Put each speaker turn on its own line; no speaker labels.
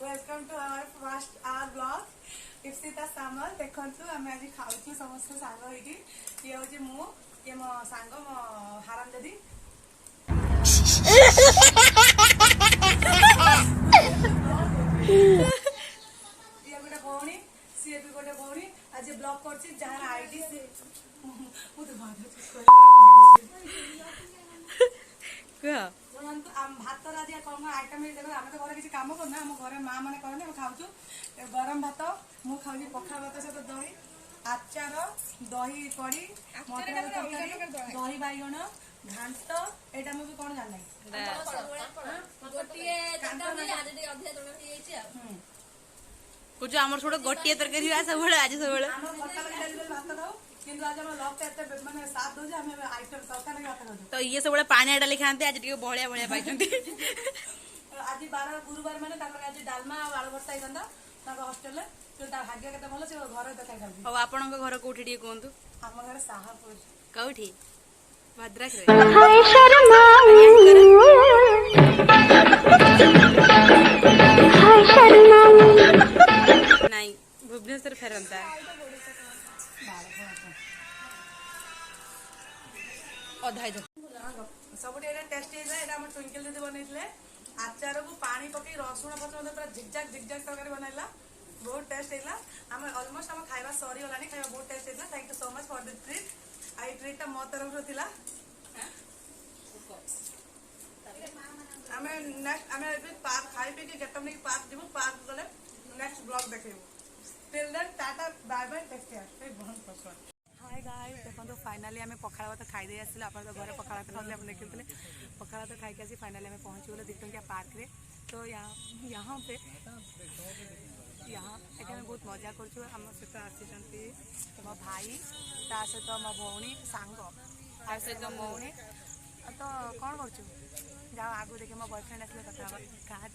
welcome to our first our blog Ipsita Samal देखंतु आमे आज खाउछु समस्त सांग होइकी ये होची मु ये मो सांग मो हाराम दादी ये गोटे भौणी सी भी गोटे भौणी आज ब्लॉग करछि जहार आईडी से मु तो
कह
शुणु आम भात आज कौन आइटम आम तो घर किसी कम करना आम घर माँ मैंने करने खाऊ गरम भात मु खाऊँ पखाल भात सहित दही आचार दही कड़ी मटर तरकारी दही बैगण घांट एटा मुझे कौन जाना
कुछ आमर छोड़ गोटे तरकारी सब आज सब
भात खाऊ किंतु आज हम लॉक एते माने साथ दो जे हम आइटम तरकारी भात खाऊ
तो ये सब पानी डाली खाते आज टे बहलिया बहलिया पाई
आज बार गुरुवार माने आज डालमा आलू भर्ता होता हस्टेल भाग्य के भल से घर तक खाऊ
आपण घर कौटी टे कहतु
आम घर साहापुर
कौटी भद्रक नहीं भुवनेश्वर फेरंता अधाई
सब टेस्ट ट्विंकल दीदी बनई आचार को पानी पकई रसुण फसुण पूरा झिकझाक झिकझाक तरकारी बनैला बहुत टेस्ट है आम अलमोस्ट आम खाଇବା सरीगला खाଇବା बहुत टेस्ट है thank you so much for this treat I treat मो तरफ थिला आमे नेक्स्ट आमे पार्क खाई पी के गेटम नहीं पार्क जीवु पार्क गले नेक्स्ट ब्लॉग देखेबु till then tata bye bye take care बहुत पसंद हाय गाइस देखो फाइनाली आम पखाड़ भात खाई दे आसिल आप घर पखाड़ भात खाते देखते पखाड़ भात खाई आसी फाइनाली आम पहुँची गले 2 टंकिया पार्क रे तो यहाँ पे बहुत मजा करूँ आम सहित आसी मो भाई ता सहित मो भौणी सांग ता सहित मो भौणी तो कौन कर जाओ आगु देखे मो बॉयफ्रेंड आसले कथा कहा